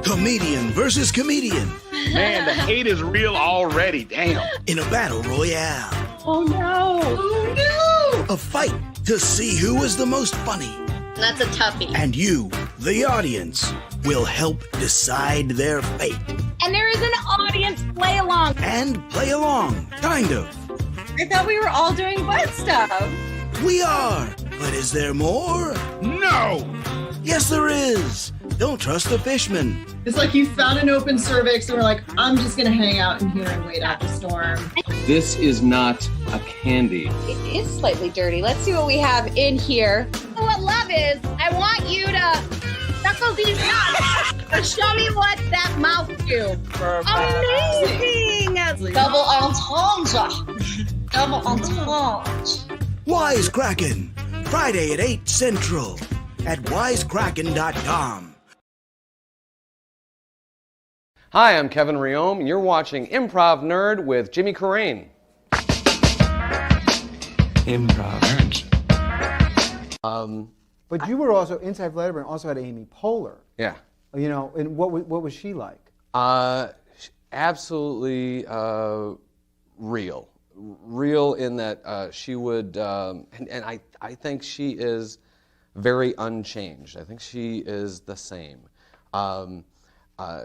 Comedian versus comedian. Man, the hate is real already. Damn. In a battle royale. Oh no! Oh no! A fight to see who is the most funny. That's a toughie. And you, the audience, will help decide their fate. And there is an audience play along. And play along, kind of. I thought we were all doing butt stuff. We are. But is there more? No! Yes, there is. Don't trust the fishman. It's like you found an open cervix and we're like, I'm just going to hang out in here and wait out the storm. This is not a candy. It is slightly dirty. Let's see what we have in here. What love is, I want you to suckle these nuts. Show me what that mouth do. Amazing! Double entendre. Double entendre. Wisecrackin. Friday at 8 Central at wisecrackin.com. Hi, I'm Kevin Riome, and you're watching Improv Nerd with Jimmy Carrane. Improv Nerd. But you were also, Inside Letterman also had Amy Poehler. Yeah. You know, and what was she like? Absolutely real. Real in that she would, and I think she is very unchanged. I think she is the same.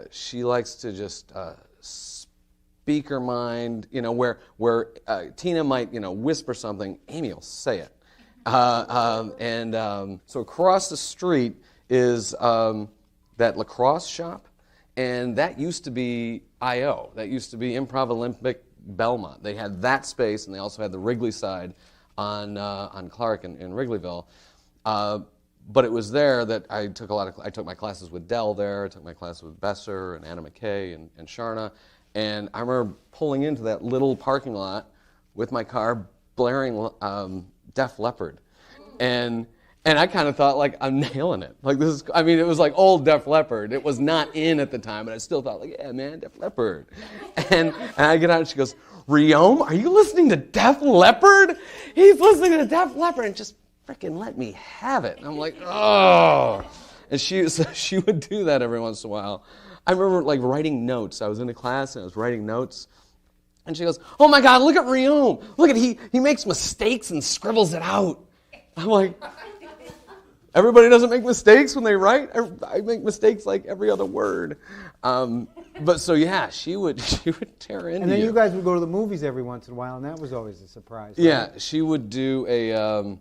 She likes to just speak her mind, you know, where Tina might, you know, whisper something, Amy will say it. So across the street is that lacrosse shop, and that used to be I.O. That used to be Improv Olympic Belmont. They had that space, and they also had the Wrigley side on Clark in Wrigleyville. But it was there that I took my classes with Dell there, I took my classes with Besser and Anna McKay and Sharna, and I remember pulling into that little parking lot with my car blaring Def Leppard. And I kind of thought, like, I'm nailing it. Like, this is, I mean, it was like old Def Leppard. It was not in at the time, but I still thought, like, yeah, man, Def Leppard. And I get out and she goes, Riome, are you listening to Def Leppard? He's listening to Def Leppard, and just freaking let me have it. And I'm like, oh. And she would do that every once in a while. I remember, like, writing notes. I was in a class and I was writing notes. And she goes, oh my God, look at Riome. Look at, he makes mistakes and scribbles it out. I'm like, everybody doesn't make mistakes when they write. I make mistakes like every other word. But so yeah, she would tear into. And then you guys would go to the movies every once in a while, and that was always a surprise. Right? Yeah, she would do a.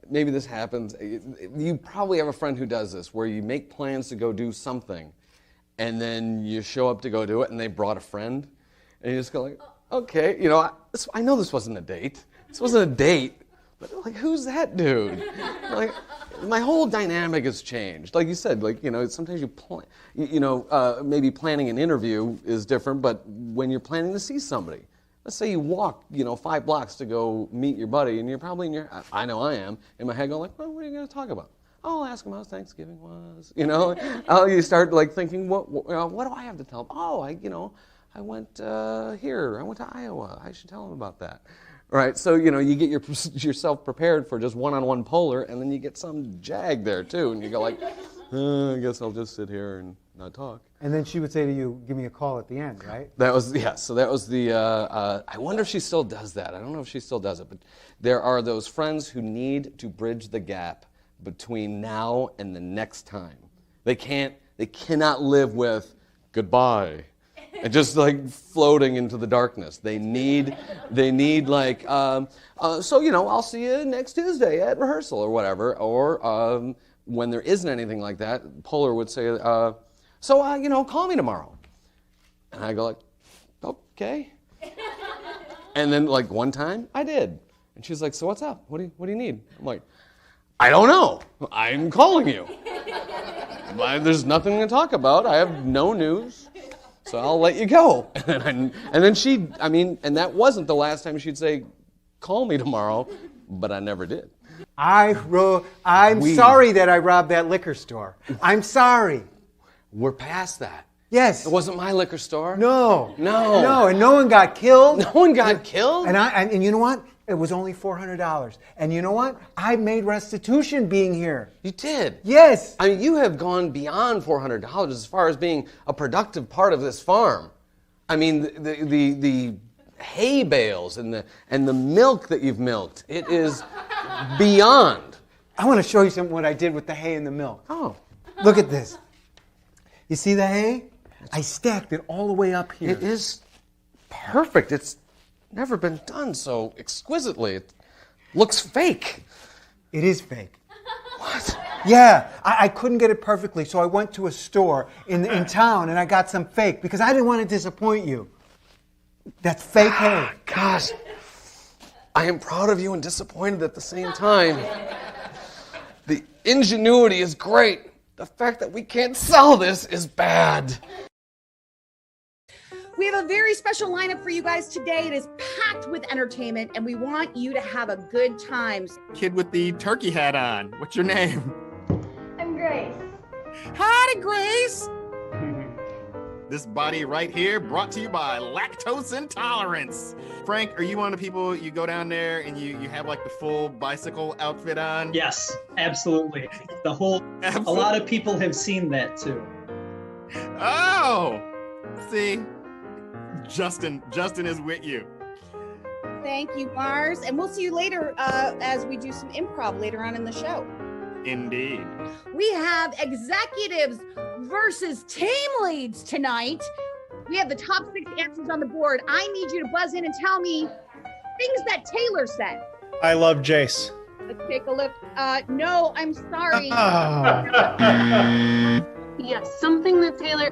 Maybe this happens. You probably have a friend who does this, where you make plans to go do something, and then you show up to go do it, and they brought a friend, and you just go like, okay, you know, I know this wasn't a date. This wasn't a date. But like, who's that dude? Like, my whole dynamic has changed. Like you said, like, you know, sometimes you plan, maybe planning an interview is different, but when you're planning to see somebody, let's say you walk, 5 blocks to go meet your buddy, and you're probably I know I am, in my head going like, well, what are you going to talk about? Oh, I'll ask him how Thanksgiving was, you start like thinking, what do I have to tell him? Oh, I went here, I went to Iowa, I should tell him about that. Right, so you get yourself prepared for just one-on-one polar, and then you get some jag there too, and you go like, I guess I'll just sit here and not talk. And then she would say to you, give me a call at the end, right? So that was the, I wonder if she still does that. I don't know if she still does it, but there are those friends who need to bridge the gap between now and the next time. They cannot live with goodbye. And just like floating into the darkness. They need like, I'll see you next Tuesday at rehearsal or whatever. Or when there isn't anything like that, Polar would say, call me tomorrow. And I go like, okay. And then like one time I did. And she's like, so what's up? What do you need? I'm like, I don't know. I'm calling you. There's nothing to talk about. I have no news. So I'll let you go. And then and that wasn't the last time she'd say, call me tomorrow, but I never did. I'm sorry that I robbed that liquor store. I'm sorry. We're past that. Yes. It wasn't my liquor store. No. No. And no one got killed. No one got killed? And you know what? It was only $400. And you know what? I made restitution being here. You did? Yes. I mean, you have gone beyond $400 as far as being a productive part of this farm. I mean, the hay bales and the milk that you've milked, it is beyond. I want to show you what I did with the hay and the milk. Oh. Look at this. You see the hay? I stacked it all the way up here. It is perfect. It's never been done so exquisitely. It looks fake. It is fake. What? Yeah, I couldn't get it perfectly, so I went to a store in town and I got some fake because I didn't want to disappoint you. That's fake hay. Gosh, I am proud of you and disappointed at the same time. The ingenuity is great. The fact that we can't sell this is bad. We have a very special lineup for you guys today. It is packed with entertainment, and we want you to have a good time. Kid with the turkey hat on. What's your name? I'm Grace. Howdy, Grace. This body right here brought to you by lactose intolerance. Frank, are you one of the people, you go down there and you have like the full bicycle outfit on? Yes, absolutely. A lot of people have seen that too. Oh, see, Justin is with you. Thank you, Mars. And we'll see you later as we do some improv later on in the show. Indeed. We have executives versus team leads tonight. We have the top 6 answers on the board. I need you to buzz in and tell me things that Taylor said. I love Jace. Let's take a look. No, I'm sorry. Yes, something that Taylor,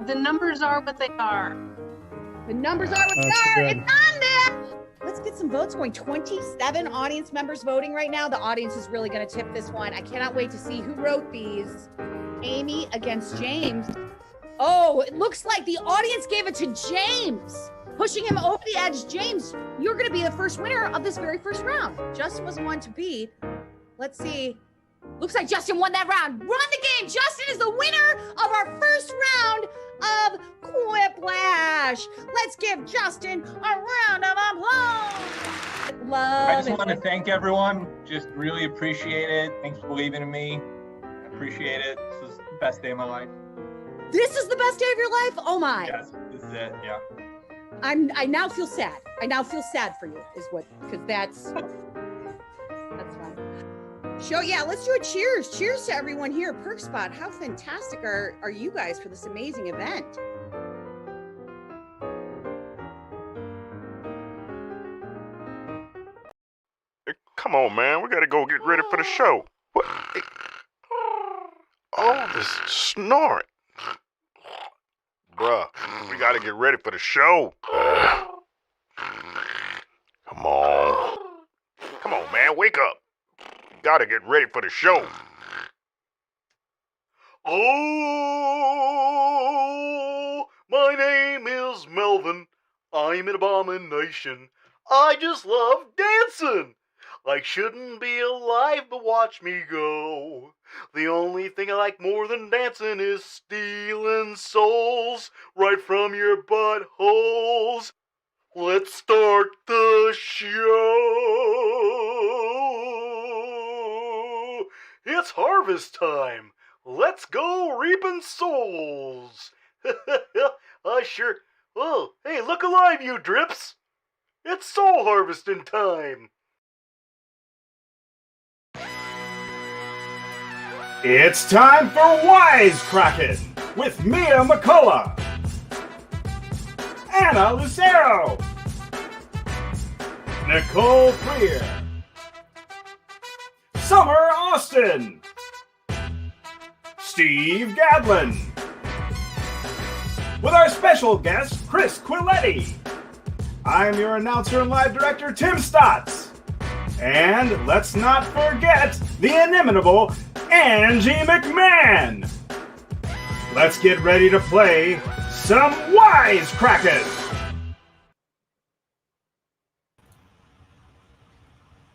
the numbers are what they are. The numbers are what they are. Good. It's on there. Let's get some votes going. 27 audience members voting right now. The audience is really going to tip this one. I cannot wait to see who wrote these. Amy against James. Oh, it looks like the audience gave it to James, pushing him over the edge. James, you're going to be the first winner of this very first round. Justin was the one to beat. Let's see. Looks like Justin won that round. Run the game. Justin is the winner of our first round of Quiplash. Let's give Justin a round of applause. I just want to thank everyone. Just really appreciate it. Thanks for believing in me. I appreciate it. This is the best day of my life. This is the best day of your life? Oh my. Yes, this is it. Yeah. I now feel sad. I now feel sad for you because that's fine. Let's do a cheers. Cheers to everyone here at Perk Spot. How fantastic are you guys for this amazing event? Come on, man. We gotta go get ready for the show. What? Oh, this snoring. Bruh, we gotta get ready for the show. Come on. Come on, man. Wake up. Gotta get ready for the show. Oh, my name is Melvin. I'm an abomination. I just love dancing. I shouldn't be alive, but watch me go. The only thing I like more than dancing is stealing souls right from your buttholes. Let's start the show. It's harvest time. Let's go reaping souls. Sure. Oh, hey, look alive, you drips. It's soul harvesting time. It's time for Wisecrackin with Mia McCullough, Anna Lucero, Nicole Freer, Summer Austin, Steve Gadlin, with our special guest, Chris Quilietti. I'm your announcer and live director, Tim Stotts. And let's not forget the inimitable Angie McMahon. Let's get ready to play some Wisecrackin.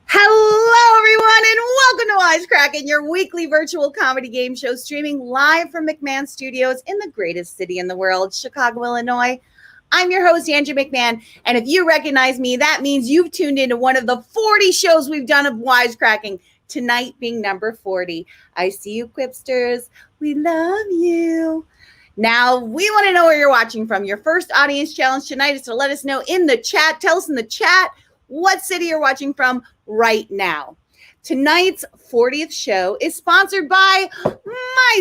Hello, everyone, and welcome to Wisecrackin, your weekly virtual comedy game show streaming live from McMahon Studios in the greatest city in the world, Chicago, Illinois. I'm your host, Angie McMahon, and if you recognize me, that means you've tuned into one of the 40 shows we've done of Wisecracking, tonight being number 40. I see you, Quipsters. We love you. Now, we want to know where you're watching from. Your first audience challenge tonight is to let us know in the chat. Tell us in the chat what city you're watching from right now. Tonight's 40th show is sponsored by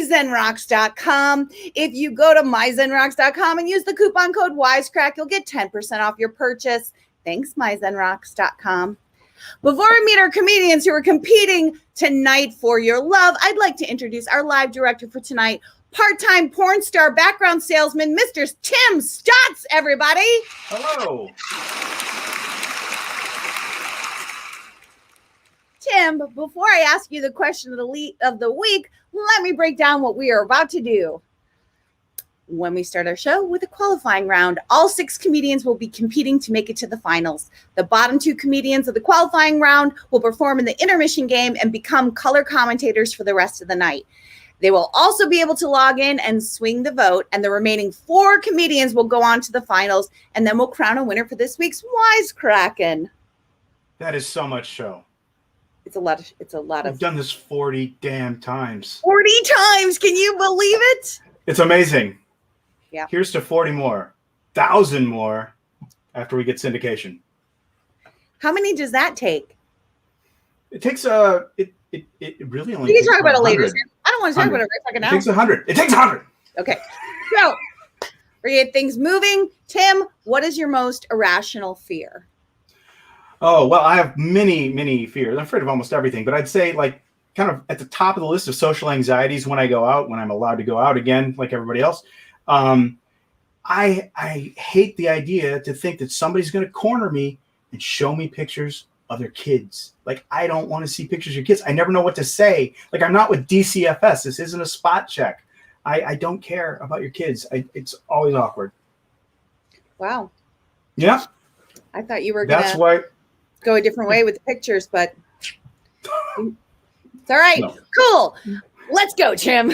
MyZenRocks.com. If you go to MyZenRocks.com and use the coupon code Wisecrack, you'll get 10% off your purchase. Thanks, MyZenRocks.com. Before we meet our comedians who are competing tonight for your love, I'd like to introduce our live director for tonight, part-time porn star background salesman, Mr. Tim Stotts, everybody. Hello. Tim, before I ask you the question of the week, let me break down what we are about to do. When we start our show with a qualifying round, all 6 comedians will be competing to make it to the finals. The bottom 2 comedians of the qualifying round will perform in the intermission game and become color commentators for the rest of the night. They will also be able to log in and swing the vote, and the remaining 4 comedians will go on to the finals, and then we'll crown a winner for this week's Wisecrackin'. That is so much show. It's a lot of. I've done this 40 damn times. 40 times. Can you believe it? It's amazing. Yeah. Here's to 40 more, 1,000 more after we get syndication. How many does that take? It takes it really only. We can talk about it later. 100. I don't want to talk about it right fucking now. It takes 100. It takes 100. Okay. So we get things moving. Tim, what is your most irrational fear? Oh, well, I have many, many fears. I'm afraid of almost everything, but I'd say like kind of at the top of the list of social anxieties when I go out, when I'm allowed to go out again, like everybody else. I hate the idea to think that somebody's going to corner me and show me pictures of their kids. Like, I don't want to see pictures of your kids. I never know what to say. Like, I'm not with DCFS. This isn't a spot check. I don't care about your kids. It's always awkward. Wow. Yeah. I thought you were going to go a different way with the pictures, but it's all right. No. Cool. Let's go, Tim.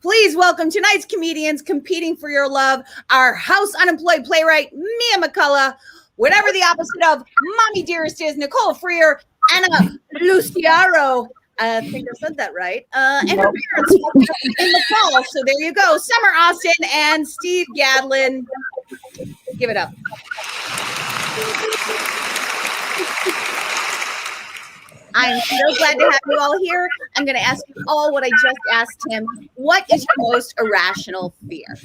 Please welcome tonight's comedians competing for your love, our house unemployed playwright, Mia McCullough, whatever the opposite of Mommy Dearest is, Nicole Freer, Anna Luciaro. I think I said that right. And her parents in the fall. So there you go. Summer Austin and Steve Gadlin. Give it up. I'm so glad to have you all here. I'm going to ask you all what I just asked him. What is your most irrational fear?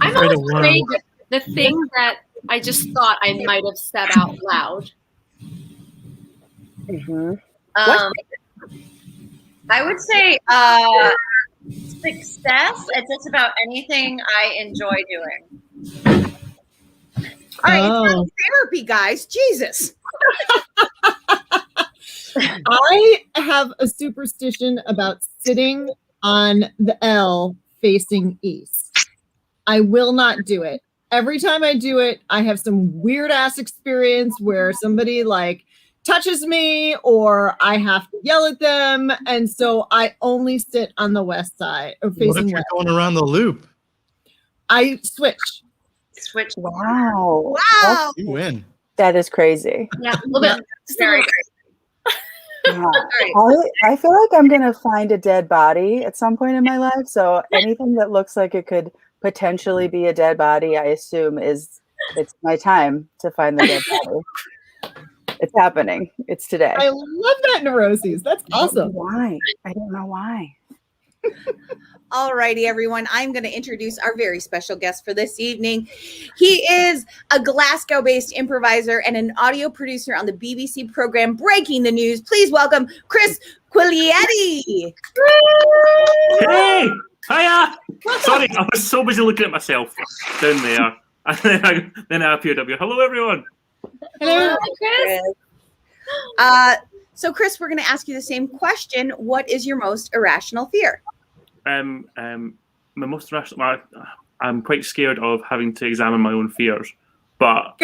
I'm afraid the thing that I just thought I might have said out loud. I would say success. It's just about anything I enjoy doing. All right, it's not therapy, guys. Jesus. I have a superstition about sitting on the L facing east. I will not do it. Every time I do it, I have some weird ass experience where somebody like touches me or I have to yell at them. And so I only sit on the west side or facing What if you're west. going around the loop? I switch. Wow. Wow. You win. That is crazy. Yeah, a little bit. Very Yeah. I feel like I'm going to find a dead body at some point in my life. So anything that looks like it could potentially be a dead body, I assume it's my time to find the dead body. It's happening. It's today. I love that neuroses. That's awesome. Why? I don't know why. All righty, everyone. I'm going to introduce our very special guest for this evening. He is a Glasgow-based improviser and an audio producer on the BBC program Breaking the News. Please welcome Chris Quilietti. Hey! Hiya! Sorry, I was so busy looking at myself down there. And then I appeared up here. Hello, everyone. Hello, Chris. So, Chris, we're going to ask you the same question. What is your most irrational fear? My most rational. I'm quite scared of having to examine my own fears, but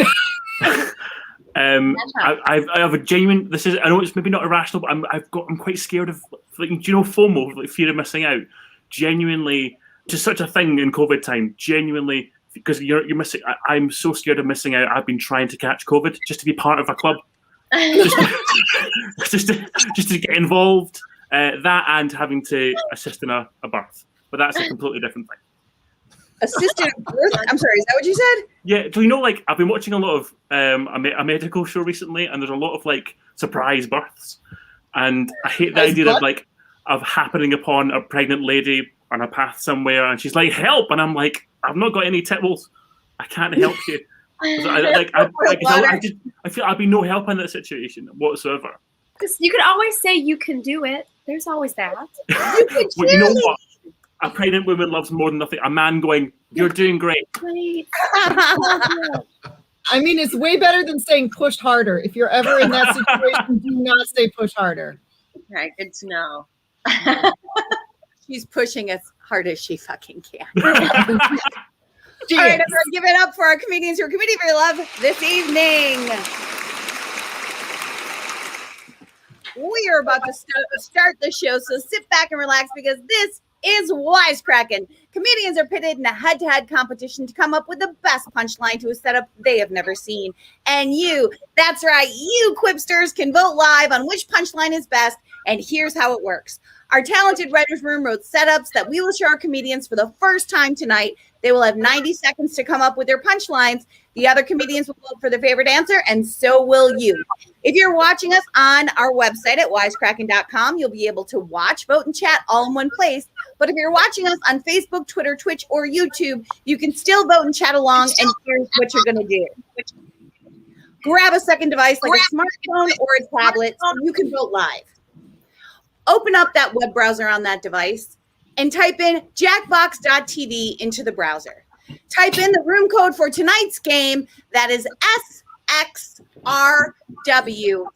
I have a genuine. This is. I know it's maybe not irrational, but I'm quite scared of, like, do you know, FOMO, like fear of missing out. Genuinely, just such a thing in COVID time. Genuinely, because you're missing. I'm so scared of missing out. I've been trying to catch COVID just to be part of a club, just to get involved. That and having to assist in a birth, but that's a completely different thing. Assisted birth? I'm sorry, is that what you said? Yeah, do you know, like, I've been watching a lot of a medical show recently, and there's a lot of like surprise births, and I hate the idea of happening upon a pregnant lady on a path somewhere, and she's like, "Help!" and I'm like, "I've not got any tipples, I can't help you." I feel I'd be no help in that situation whatsoever. Because you could always say you can do it. There's always that. Well, you know what? A pregnant woman loves more than nothing. A man going, "You're doing great." I mean, it's way better than saying push harder. If you're ever in that situation, do not say push harder. Right, good to know. She's pushing as hard as she fucking can. All right, everyone, give it up for our comedians who are comedian for your love this evening. We are about to start the show, so sit back and relax because this is Wisecrackin. Comedians are pitted in a head-to-head competition to come up with the best punchline to a setup they have never seen. And you, that's right, you quipsters can vote live on which punchline is best, and here's how it works. Our talented writer's room wrote setups that we will show our comedians for the first time tonight. They will have 90 seconds to come up with their punchlines. The other comedians will vote for their favorite answer, and so will you. If you're watching us on our website at wisecrackin.com, you'll be able to watch, vote, and chat all in one place. But if you're watching us on Facebook, Twitter, Twitch, or YouTube, you can still vote and chat along, and here's what you're going to do. Grab a second device like a smartphone or a tablet so you can vote live. Open up that web browser on that device and type in jackbox.tv into the browser. Type in the room code for tonight's game. That is SXRW.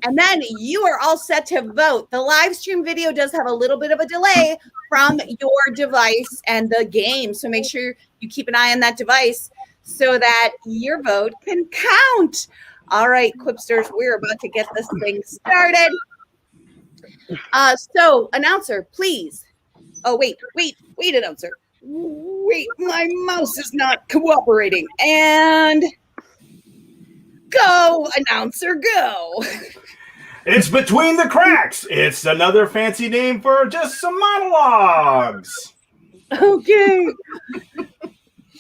And then you are all set to vote. The live stream video does have a little bit of a delay from your device and the game. So make sure you keep an eye on that device so that your vote can count. All right, Quipsters, we're about to get this thing started. So, announcer, please. Oh, wait, announcer. Wait, my mouse is not cooperating. And go, announcer, go. It's Between the Cracks. It's another fancy name for just some monologues. Okay.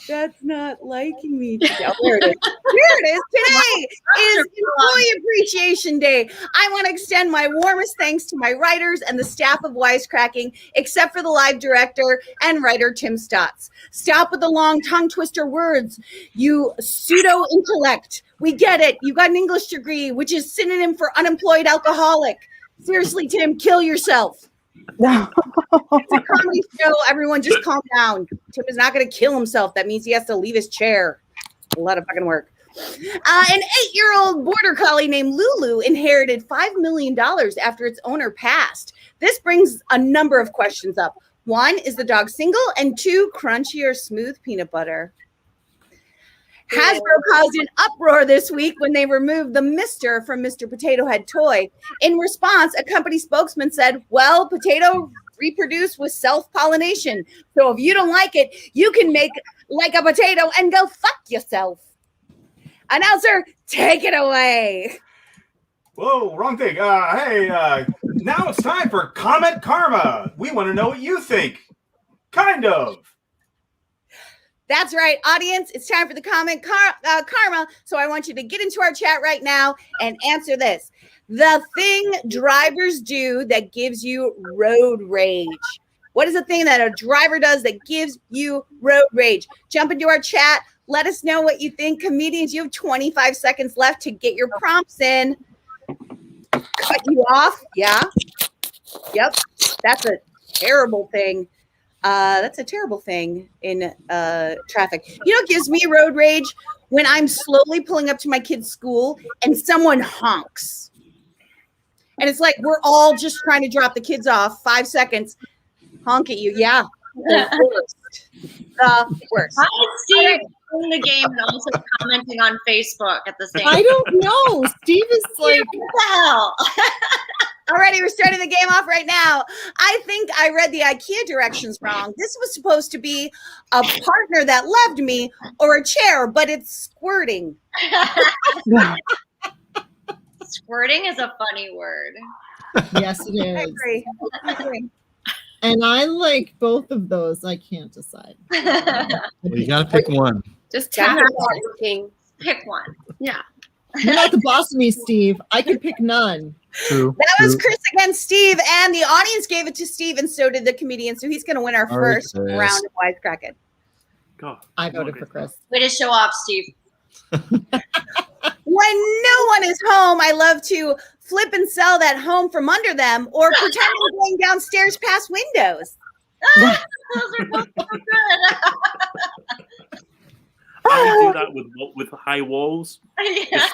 That's not liking me. Oh, there it is. Here it is. Today is Employee Appreciation Day. I want to extend my warmest thanks to my writers and the staff of Wisecrackin, except for the live director and writer Tim Stotts. Stop with the long tongue twister words. You pseudo-intellect. We get it. You got an English degree, which is synonym for unemployed alcoholic. Seriously, Tim, kill yourself. It's a comedy show. Everyone just calm down. Tim is not going to kill himself. That means he has to leave his chair. A lot of fucking work. An 8-year-old border collie named Lulu inherited $5 million after its owner passed. This brings a number of questions up. 1, is the dog single? And 2, crunchy or smooth peanut butter? Hasbro caused an uproar this week when they removed the Mr. from Mr. Potato Head toy. In response, a company spokesman said, well, potato reproduce with self-pollination. So if you don't like it, you can make like a potato and go fuck yourself. Announcer, take it away. Whoa, wrong thing. Now it's time for Comment Karma. We want to know what you think. Kind of. That's right, audience. It's time for the comment karma. So I want you to get into our chat right now and answer this. The thing drivers do that gives you road rage. What is the thing that a driver does that gives you road rage? Jump into our chat. Let us know what you think. Comedians, you have 25 seconds left to get your prompts in. Cut you off. Yeah. Yep. That's a terrible thing. That's a terrible thing in traffic. You know what gives me road rage? When I'm slowly pulling up to my kid's school and someone honks. And it's like we're all just trying to drop the kids off. 5 seconds. Honk at you. Yeah. The worst. The worst. How is Steve in the game and also commenting on Facebook at the same time? I don't know. Steve is like, what the hell? All Alrighty, we're starting the game off right now. I think I read the IKEA directions wrong. This was supposed to be a partner that loved me or a chair, but it's squirting. Squirting is a funny word. Yes, it is. I agree. And I like both of those. I can't decide. Well, you got to pick one. Just tap it, King. Pick one. Yeah. You're not the boss of me, Steve. I can pick none. True. That was Chris against Steve, and the audience gave it to Steve, and so did the comedian. So he's going to win our first round of Wisecrackin. God, I voted for Chris. Way to show off, Steve. When no one is home, I love to flip and sell that home from under them or pretend I'm going downstairs past windows. Those are both so good. I do that with high walls. Yeah.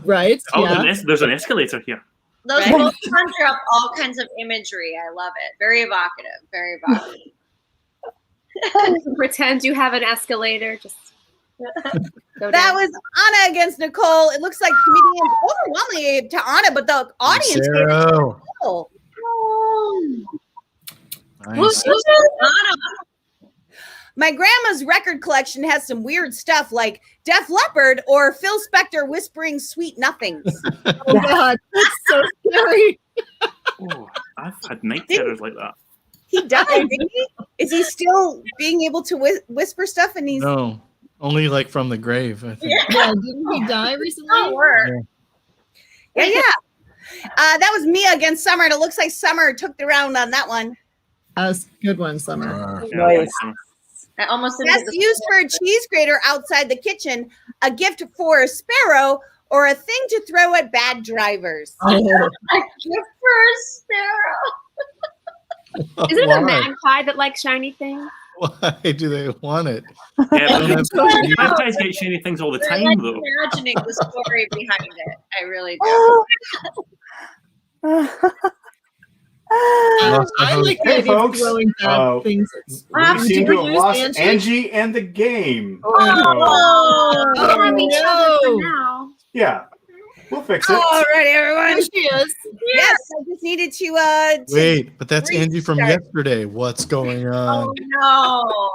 Right? Oh, Yeah. there's an escalator here. Those both conjure up all kinds of imagery. I love it. Very evocative. Very evocative. Pretend you have an escalator. Just go That down. was Anna against Nicole. It looks like comedians overwhelmingly to Anna, but the audience gave it to Nicole. Nice. My grandma's record collection has some weird stuff like Def Leppard or Phil Spector whispering sweet nothings. Oh, God. That's so scary. Oh, I've had night terrors like that. He died, didn't he? Is he still being able to whisper stuff? And he's No, only like from the grave, I think. yeah. Didn't he die recently? Yeah. That was Mia against Summer, and it looks like Summer took the round on that one. That was a good one, Summer. Nice. I almost Best used for a cheese grater outside the kitchen, a gift for a sparrow, or a thing to throw at bad drivers. Oh. A gift for a sparrow. Isn't it Why? a magpie that likes shiny things? Why do they want it? Yeah, don't have- magpies get shiny things all the I time, like though. imagining the story behind it. I really do. I like the Hey, idea of folks. throwing bad things. We seem to have lose lost Angie and the game. Oh, Now. Yeah, we'll fix it. all right, everyone. There she is. Yes, I just needed to Wait, but that's Angie from restart. yesterday. What's going on? No.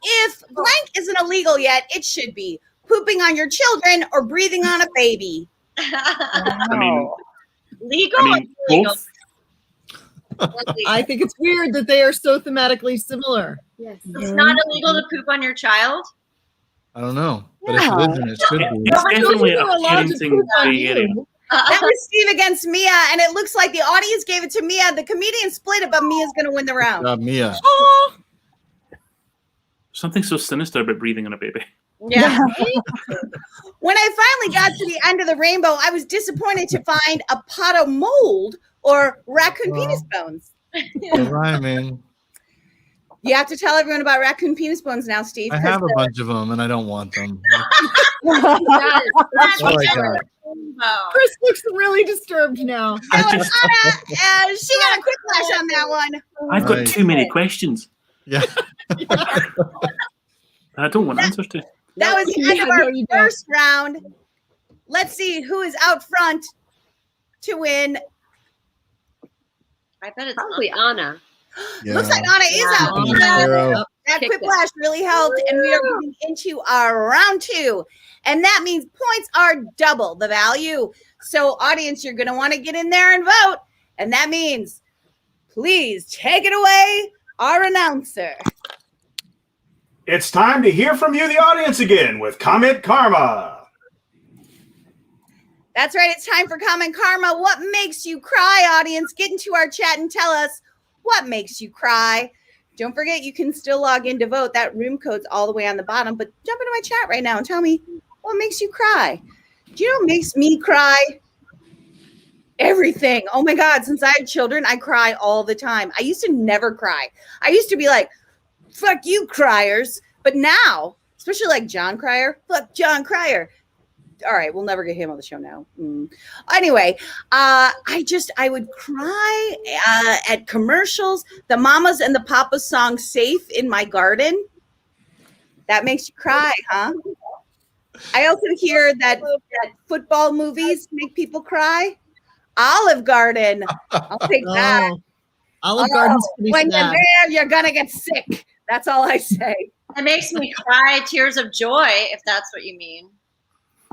If blank isn't illegal yet, it should be pooping on your children or breathing on a baby. I mean, Legal I or mean, illegal? both. I think it's weird that they are so thematically similar. Yes. It's not illegal to poop on your child. I don't know, but if it isn't, it should be. It's definitely a You're allowed to parenting poop on gray area. you. That was Steve against Mia, and it looks like the audience gave it to Mia. The comedian split it, but Mia's going to win the round. Mia. Oh, Something so sinister about breathing on a baby. yeah. When I finally got to the end of the rainbow, I was disappointed to find a pot of mold or raccoon penis bones. They're rhyming. You have to tell everyone about raccoon penis bones now, Steve. I have a bunch of them, and I don't want them. That's all I got. Chris looks really disturbed now. That was Anna, she got a quick flash on that one. I've got Nice. too many questions. Yeah. I don't want answers to. That was the end of Yeah, no, our you don't. first round. Let's see who is out front to win. I bet it's Probably Anna. Yeah. Looks like Anna is out Anna. front. Zero. That Kicked quick it. flash really helped, and we are moving into our round two. And that means points are double the value. So, audience, you're going to want to get in there and vote. And that means, please take it away, our announcer. It's time to hear from you, the audience, again with Comment Karma. That's right. It's time for Comment Karma. What makes you cry, audience? Get into our chat and tell us what makes you cry. Don't forget, you can still log in to vote. That room code's all the way on the bottom. But jump into my chat right now and tell me what makes you cry. Do you know what makes me cry? Everything. Oh my God. Since I had children, I cry all the time. I used to never cry. I used to be like, fuck you, criers. But now, especially like John Cryer, fuck John Cryer. All right, we'll never get him on the show now. Anyway, I would cry at commercials. The Mamas and the Papas song "Safe in My Garden." That makes you cry, huh? I also hear that football movies make people cry. Olive Garden. I'll take that. Olive Garden's pretty when sad. you're there, you're gonna get sick. That's all I say. It makes me cry tears of joy, if that's what you mean.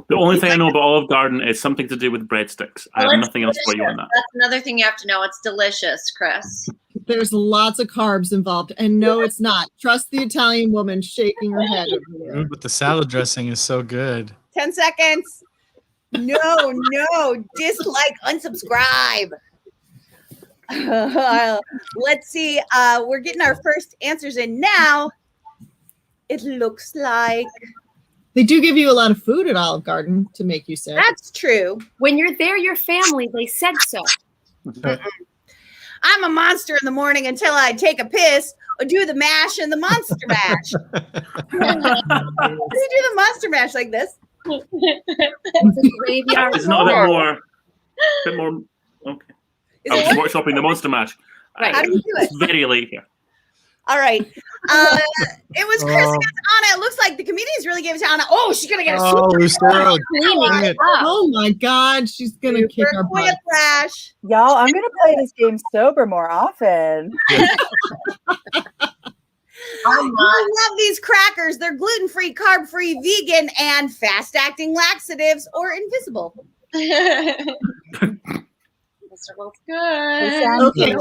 The only thing I know about Olive Garden is something to do with breadsticks. I have nothing else for you on that. That's another thing you have to know. It's delicious, Chris. There's lots of carbs involved. And no, it's not. Trust the Italian woman shaking her head over here. But the salad dressing is so good. 10 seconds. No, dislike, unsubscribe. Let's see. We're getting our first answers in now. It looks like they do give you a lot of food at Olive Garden to make you sick. That's true. When you're there, your family, they said so. I'm a monster in the morning until I take a piss or do the mash and the monster mash. You do the monster mash like this. It's not a bit more. Okay. I was workshopping the monster mash. Right. How do you do it? It's very late here. All right. It was Chris against Anna. It looks like the comedians really gave it to Anna. Oh, she's gonna get a Lucero. Oh my God, she's gonna kick our butt. Flash. Y'all, I'm gonna play this game sober more often. I love these crackers. They're gluten-free, carb-free, vegan, and fast-acting laxatives or invisible. This looks good. Okay.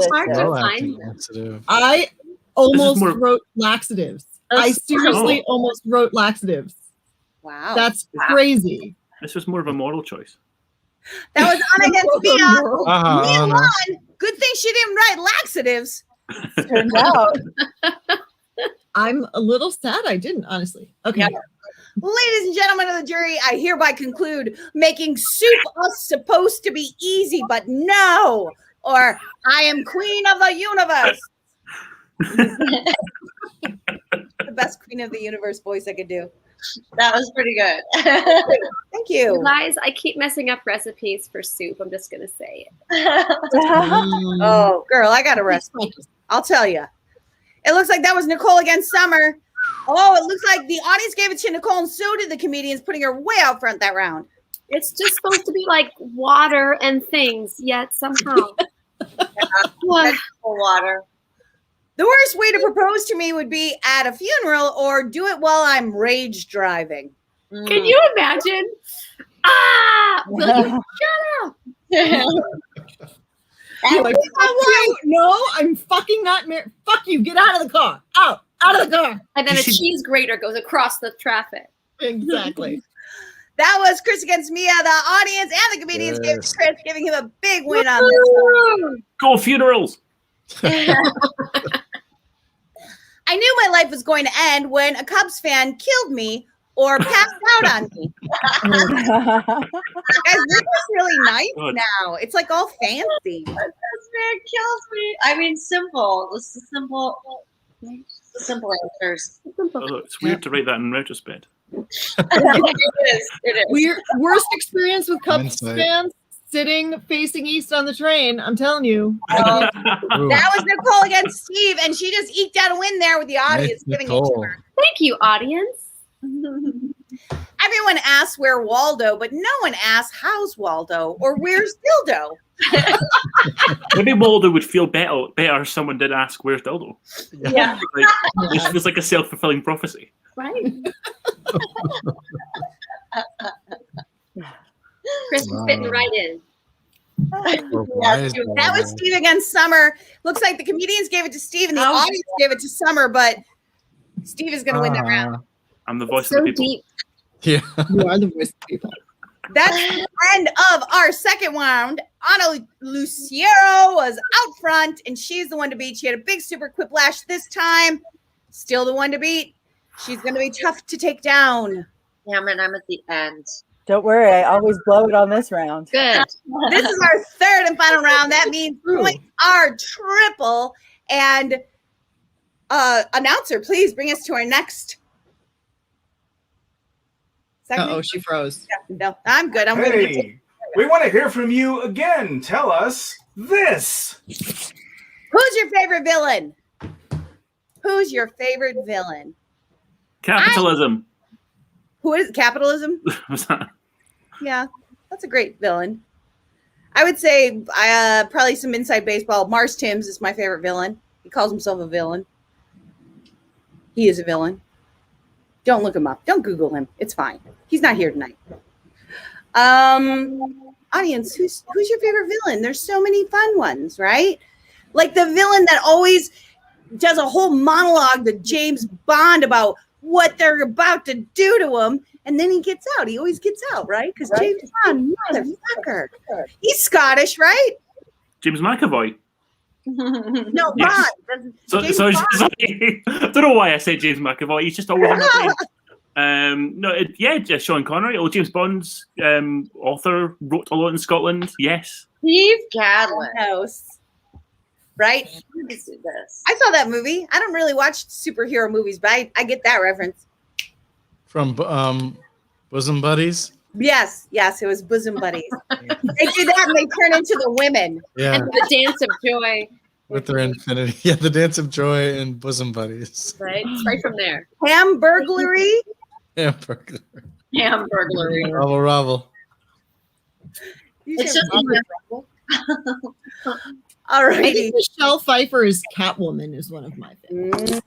I almost wrote laxatives. I seriously almost wrote laxatives. Wow. That's crazy. This was more of a moral choice. That was Anna against Mia. Mia Anna. won. Good thing she didn't write laxatives. Turned out. I'm a little sad I didn't, honestly. Okay. Ladies and gentlemen of the jury, I hereby conclude making soup us supposed to be easy, but no. Or I am queen of the universe. The best queen of the universe voice I could do. That was pretty good. Thank you. You guys, I keep messing up recipes for soup. I'm just going to say it. Oh, girl, I got a recipe. I'll tell you. It looks like that was Nicole against Summer. Oh, it looks like the audience gave it to Nicole, and so did the comedians, putting her way out front that round. It's just supposed to be like water and things, yet somehow. Water. The worst way to propose to me would be at a funeral or do it while I'm rage driving. Can you imagine? Will you shut up? You're like, no, I'm fucking not married. Fuck you. Get out of the car. Out of the car. And then a cheese grater goes across the traffic. Exactly. That was Chris against Mia. The audience and the comedians gave it to Chris, giving him a big win on this one. Go funerals. I knew my life was going to end when a Cubs fan killed me or passed out on me. Guys, this is really nice now. It's like all fancy. This man kills me. I mean, simple. This is simple. Simple answers. Oh, it's weird to write that in retrospect. It is. Worst experience with Cubs fans sitting facing east on the train. I'm telling you. That was Nicole against Steve, and she just eked out a win there with the audience giving it to her. Thank you, audience. Everyone asks where Waldo, but no one asks how's Waldo or where's Dildo. Maybe Waldo would feel better if someone did ask where's Dildo. Yeah. It's like a self-fulfilling prophecy. Right. Chris is fitting right in. That was Steve against Summer. Looks like the comedians gave it to Steve and the audience gave it to Summer, but Steve is going to win that round. I'm the voice of the people. Deep. Yeah. You are the voice of the people. That's the end of our second round. Ana Luciero was out front, and she's the one to beat. She had a big super quiplash this time. Still the one to beat. She's going to be tough to take down. Damn it, I'm at the end. Don't worry, I always blow it on this round. Good. This is our third and final round. That means points are triple. And announcer, please bring us to our next segment. Uh-oh, she froze. No, I'm good. Hey, we want to hear from you again. Tell us this. Who's your favorite villain? Who's your favorite villain? Capitalism. Who is capitalism? Yeah, that's a great villain. I would say probably some inside baseball. Mars Timms is my favorite villain. He calls himself a villain. He is a villain. Don't look him up. Don't Google him. It's fine. He's not here tonight. Audience, who's your favorite villain? There's so many fun ones, right? Like the villain that always does a whole monologue to James Bond about what they're about to do to him, and then he gets out. He always gets out, right? Because James Bond, motherfucker. He's Scottish, right? James McAvoy. No, Yes. Bond. Sorry, I don't know why I said James McAvoy. He's just always in my brain. Sean Connery. Oh, James Bond's author, wrote a lot in Scotland. Yes. Steve Cadwin. Right? This. I saw that movie. I don't really watch superhero movies, but I get that reference. From Bosom Buddies. Yes, it was Bosom Buddies. They do that and they turn into the women. Yeah. And the Dance of Joy. With their infinity. Yeah, the Dance of Joy and Bosom Buddies. Right? It's right from there. Hamburglary. Hamburglary. Hamburglary. Ravel. It's just All right. I think Michelle Pfeiffer's Catwoman is one of my favorites.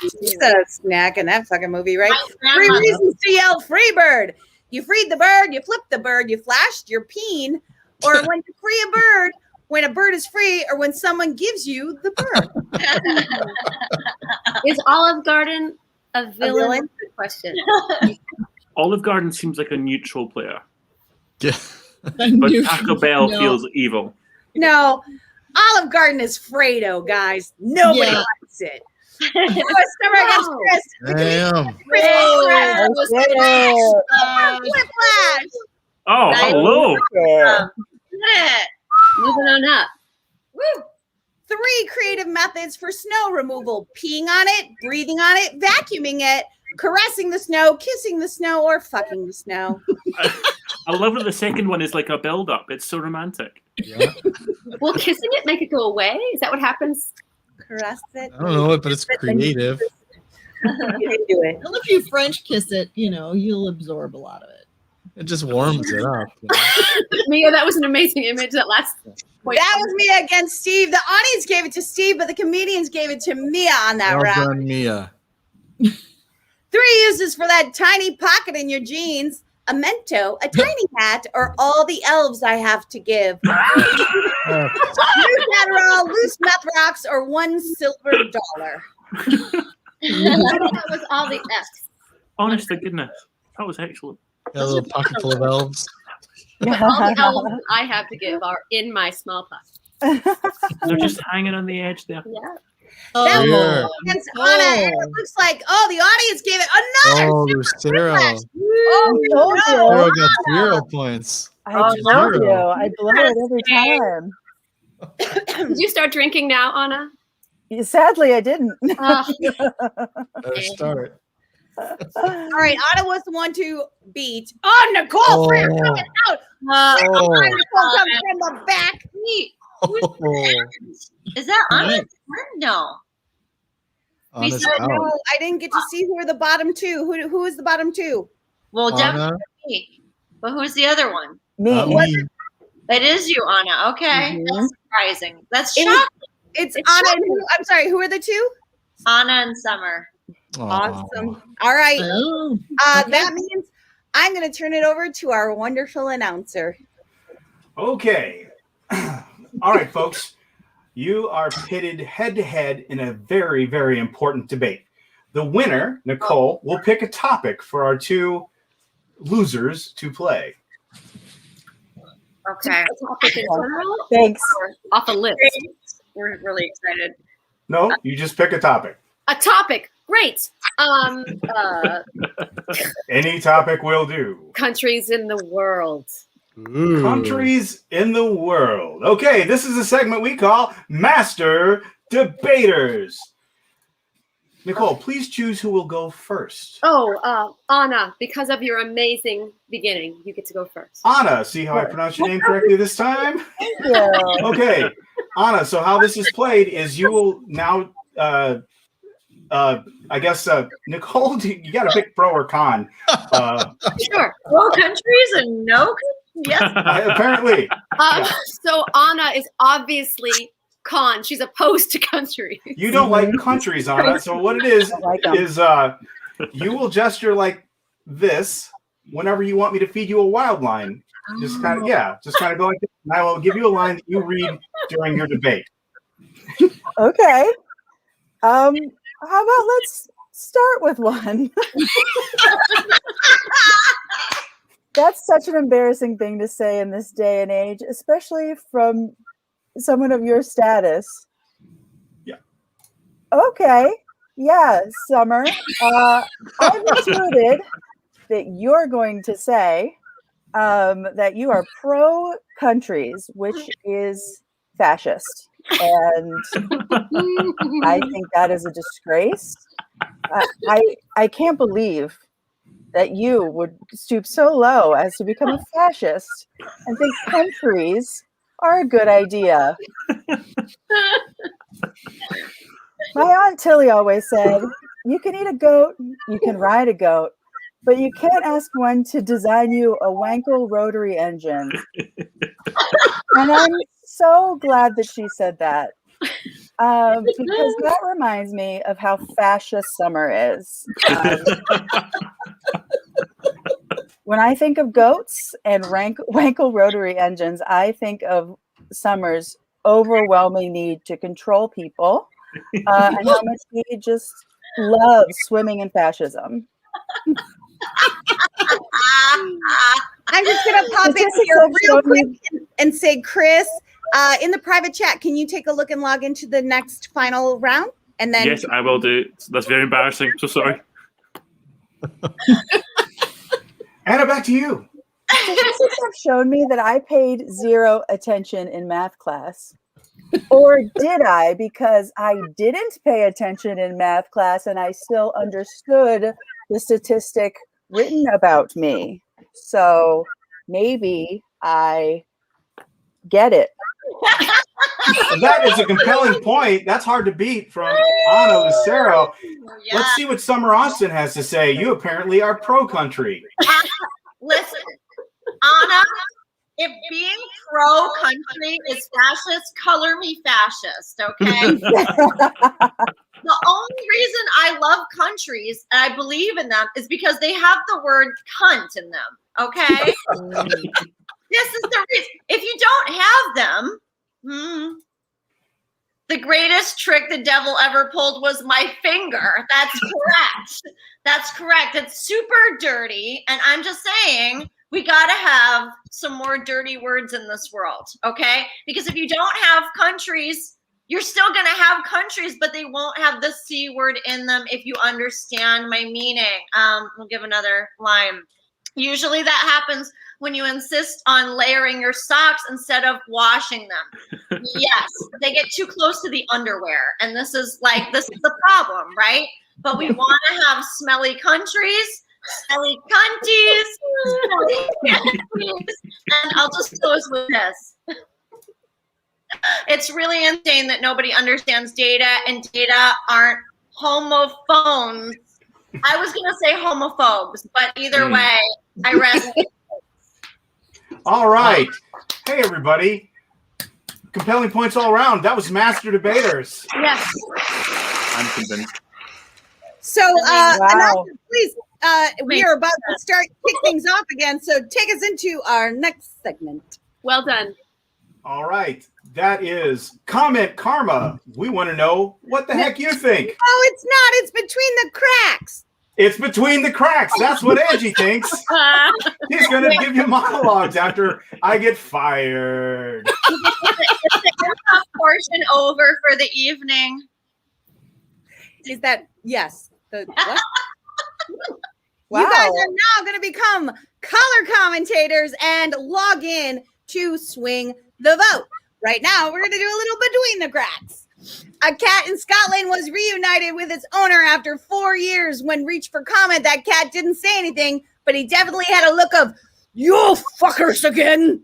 She's a snack in that fucking movie, right? 3 reasons to yell Freebird. You freed the bird, you flipped the bird, you flashed your peen, or when you free a bird, when a bird is free, or when someone gives you the bird. Is Olive Garden a villain? Good question. Olive Garden seems like a neutral player. Yeah. But Taco Bell feels evil. No, Olive Garden is Fredo, guys. Nobody likes it. Summer against Chris. Damn. Whiplash. Oh, hello. Moving on up. Woo. 3 creative methods for snow removal: peeing on it, breathing on it, vacuuming it, caressing the snow, kissing the snow, or fucking the snow. I love that the second one is like a build-up. It's so romantic. Yeah. Will kissing it make it go away? Is that what happens? Caress it. I don't know, but it's creative. You do it. Well, if you French kiss it, you'll absorb a lot of it. It just warms it up. Mia, that was an amazing image. That last point. That was Mia against Steve. The audience gave it to Steve, but the comedians gave it to Mia on that Well round. done, Mia. 3 uses for that tiny pocket in your jeans: a Mento, a tiny hat, or all the elves I have to give. Loose Adderall, loose meth rocks, or 1 silver dollar. That was all the F's. Honest to goodness. That was excellent. Got a little pocket full of elves. All the elves I have to give are in my small pocket. They're just hanging on the edge there. Yeah. That Here. was against Anna, and it looks like, the audience gave it another Oh, super Lucero. whiplash. told you. Sarah got 0 points. I told you. I blow it every time. Did you start drinking now, Anna? Sadly, I didn't. Better start. All right, Anna was the one to beat. Oh, Nicole Freer coming out. Nicole coming from the back. Is that Anna's turn? No. Anna's No, out. I didn't get to see who are the bottom 2. Who is the bottom 2? Well, Anna? definitely me. But who's the other one? Me. Me. That is you, Anna. Okay. That's surprising. That's shocking. It's Anna and who? I'm sorry, who are the 2? Anna and Summer. Awesome. All right. Oh, That means I'm going to turn it over to our wonderful announcer. Okay. All right, folks. You are pitted head-to-head in a very, very important debate. The winner, Nicole, will pick a topic for our 2 losers to play. Okay. Thanks. Off a list. We're really excited. No, you just pick a topic. A topic. Great. Any topic will do. Countries in the world. Ooh. Countries in the world. Okay, this is a segment we call Master Debaters. Nicole, please choose who will go first. Oh, Anna, because of your amazing beginning, you get to go first. Anna, see how I pronounced your name correctly this time? Thank you. Okay, Anna, so how this is played is you will now, I guess, Nicole, you got to pick pro or con. Sure. Well, countries and no countries? Yes. Apparently. Yeah. So Anna is obviously con. She's opposed to country. You don't like countries, Anna. So what it is you will gesture like this whenever you want me to feed you a wild line. Just kind of go like this, and I will give you a line that you read during your debate. Okay. How about let's start with one? That's such an embarrassing thing to say in this day and age, especially from someone of your status. Yeah. Okay. Yeah, Summer. I've intuited that you're going to say that you are pro countries, which is fascist. And I think that is a disgrace. I can't believe that you would stoop so low as to become a fascist and think countries are a good idea. My Aunt Tilly always said, you can eat a goat, you can ride a goat, but you can't ask one to design you a Wankel rotary engine. And I'm so glad that she said that. Because that reminds me of how fascist Summer is. When I think of goats and Wankel rotary engines, I think of Summer's overwhelming need to control people and how much he just loves swimming in fascism. I'm just going to pop in here real quick and say, Chris, in the private chat, can you take a look and log into the next final round? And then Yes, I will do. That's very embarrassing. So sorry. Anna, back to you. Statistics have shown me that I paid zero attention in math class. Or did I? Because I didn't pay attention in math class and I still understood the statistic written about me. So maybe I get it. That is a compelling point. That's hard to beat from Anna Lucero. Yeah. Let's see what Summer Austin has to say. You apparently are pro-country. Listen, Anna, if being pro-country is fascist, color me fascist, okay? The only reason I love countries and I believe in them is because they have the word cunt in them, okay? This is the reason. If you don't have them, the greatest trick the devil ever pulled was my finger. That's correct. That's correct. It's super dirty. And I'm just saying, we got to have some more dirty words in this world, okay? Because if you don't have countries, you're still going to have countries, but they won't have the C word in them if you understand my meaning. We'll give another line. Usually that happens when you insist on layering your socks instead of washing them. Yes, they get too close to the underwear. And this is the problem, right? But we want to have smelly countries, smelly cunties, smelly countries. And I'll just close with this. It's really insane that nobody understands data and data aren't homophones. I was going to say homophobes, but either way, I resonate. All right. Hey, everybody. Compelling points all around. That was Master Debaters. Yes. I'm convinced. So, Ananda, please, we are about to kick things off again. So take us into our next segment. Well done. All right. That is Comment Karma. We want to know what the heck you think. Oh, it's not. It's between the cracks. It's between the cracks. That's what Angie thinks. He's going to give you monologues after I get fired. Is the improv portion over for the evening? Is that, yes. What? Wow. You guys are now going to become color commentators and log in to Swing the Vote. Right now, we're going to do a little between the cracks. A cat in Scotland was reunited with its owner after 4 years. When reached for comment, that cat didn't say anything, but he definitely had a look of, "You fuckers again."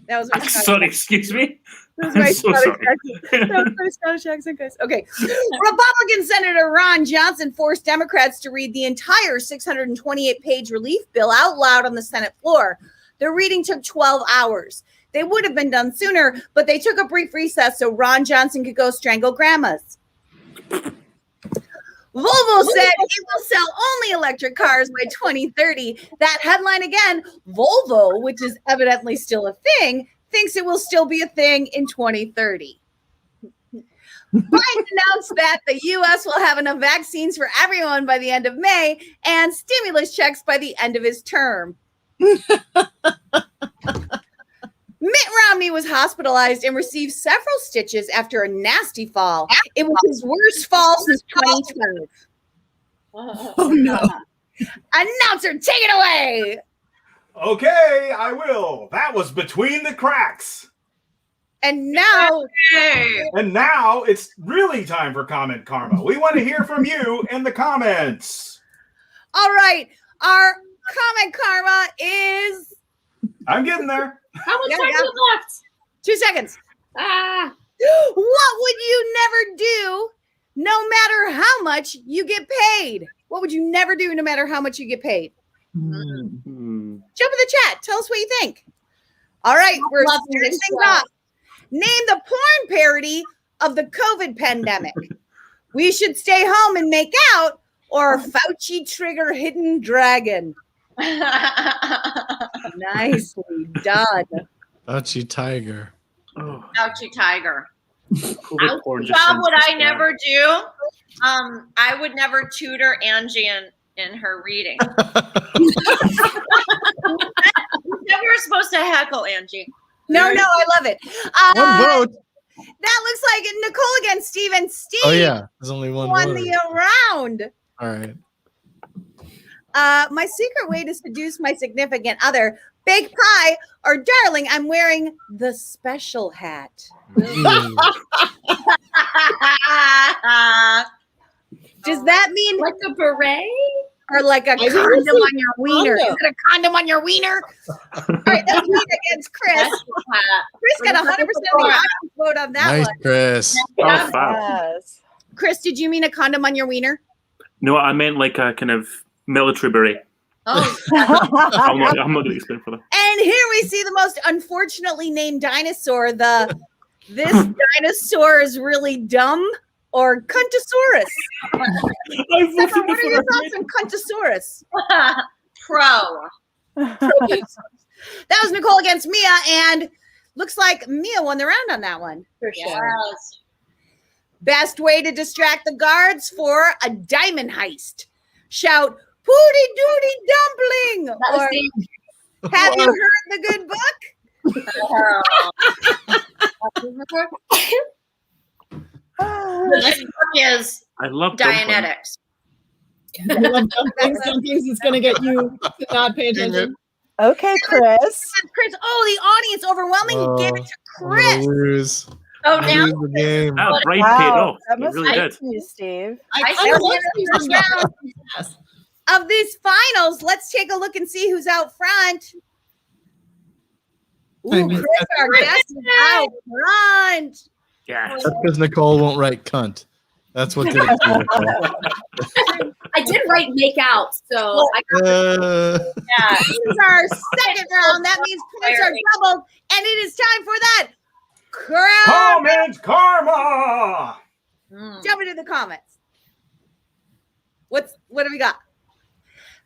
That was my Sorry, excuse me. That was my I'm so Scottish sorry. accent. That was my Scottish accent, guys. Okay. Republican Senator Ron Johnson forced Democrats to read the entire 628-page relief bill out loud on the Senate floor. Their reading took 12 hours. They would have been done sooner, but they took a brief recess so Ron Johnson could go strangle grandmas. Volvo said it will sell only electric cars by 2030. That headline again, Volvo, which is evidently still a thing, thinks it will still be a thing in 2030. Biden announced that the U.S. will have enough vaccines for everyone by the end of May and stimulus checks by the end of his term. Mitt Romney was hospitalized and received several stitches after a nasty fall. It was his worst fall since 2012. Oh, no. Announcer, take it away. Okay, I will. That was Between the Cracks. And now it's really time for Comment Karma. We want to hear from you in the comments. All right. Our Comment Karma is... I'm getting there. How much time is left? 2 seconds. Ah. What would you never do no matter how much you get paid? What would you never do no matter how much you get paid? Jump in the chat. Tell us what you think. All right. We're starting things off. Name the porn parody of the COVID pandemic. We should stay home and make out, or Fauci trigger hidden dragon. Nicely done. Fauci tiger. Ouchie tiger. COVID porn just Bob, sounds would I bad. never do? I would never tutor Angie in her reading. Never supposed to heckle Angie. No, I love it. One vote. That looks like Nicole against Steve, and Steve Oh yeah, there's only one won voter. the round. All right. My secret way to seduce my significant other, Big Pie, or darling, I'm wearing the special hat. Does that mean like a beret? Or like a condom on your wiener? Is it a condom on your wiener? All right, that's me against Chris. Chris got 100% of the audience vote on that Nice, one. Chris. Oh, fab. Chris, did you mean a condom on your wiener? No, I meant like a kind of military beret. Oh. I'm not going to explain for that. And here we see the most unfortunately named dinosaur. This dinosaur is really dumb, or Cuntosaurus. Pfeiffer, what are your thoughts on Cuntosaurus? Pro. That was Nicole against Mia, and looks like Mia won the round on that one. For sure. Yes. Best way to distract the guards for a diamond heist. Shout, Pooty Doody Dumpling! Or, have you heard the good book? The book is I love Dianetics. I love dumplings. Dumplings is going to get you to not pay attention. Okay, Chris. Chris. Oh, the audience overwhelmingly gave it to Chris. Lose. Oh, I now lose the game. That was right paid off. That It must really be did. you, Steve. I And kind of we're love in the first round of these finals. Let's take a look and see who's out front. I Ooh, mean, Chris, our guest is out front. Yeah. That's because Nicole won't write cunt. That's what did it to Nicole. I did write make out, so I got Yeah, this is our second round. That means points are doubled, and it is time for that Comment Karma. Jump into the comments. What do we got?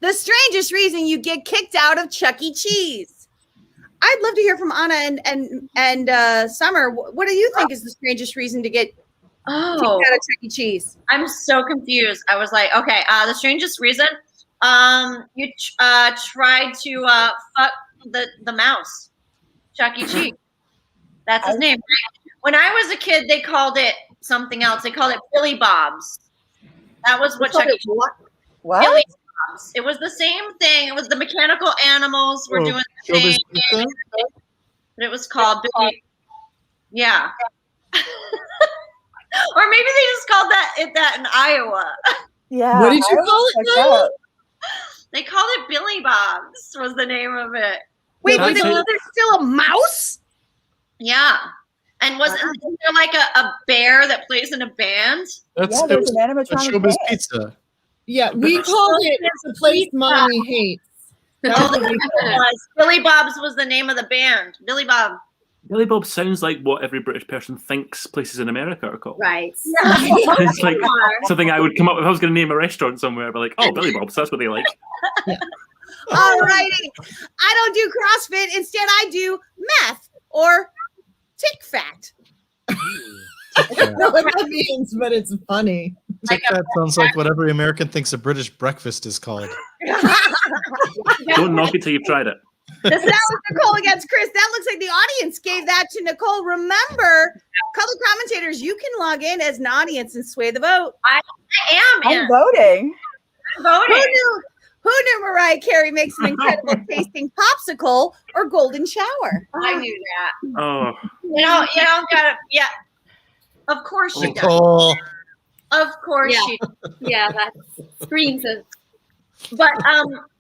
The strangest reason you get kicked out of Chuck E. Cheese. I'd love to hear from Anna and Summer. What do you think is the strangest reason to get kicked out of Chuck E. Cheese? I'm so confused. I was like, okay, the strangest reason, you tried to fuck the mouse, Chuck E. Cheese. That's his name, right? When I was a kid, they called it something else. They called it Billy Bob's. That was what Chuck E. Cheese. What? Billy Bob's. It was the same thing. It was the mechanical animals were doing the Showbiz thing, Pizza? but it was called Billy. Yeah. Or maybe they just called that in Iowa. Yeah. What did you call it, Tyler? They called it Billy Bob's was the name of it. Wait, That's was it. there still a mouse? Yeah. And wasn't there like a bear that plays in a band? That's Yeah, there's an that's animatronic Showbiz bear. Pizza. Yeah, we called it the place mommy hates. Billy Bob's was the name of the band. Billy Bob. Billy Bob sounds like what every British person thinks places in America are called. Right. It's like something I would come up with if I was going to name a restaurant somewhere. I'd be like, oh, Billy Bob's, that's what they like. All righty. I don't do CrossFit. Instead, I do meth or tick fat. I don't know what that means, but it's funny. Tic Tac sounds like what every American thinks a British breakfast is called. Don't knock it till you've tried it. That was Nicole against Chris. That looks like the audience gave that to Nicole. Remember, color commentators, you can log in as an audience and sway the vote. I am. I'm voting. I'm voting. Who knew Mariah Carey makes an incredible tasting popsicle or golden shower? I knew that. Oh. You don't gotta. Yeah. Of course she does. Nicole. Of course Yeah. she does. Yeah, that screams of But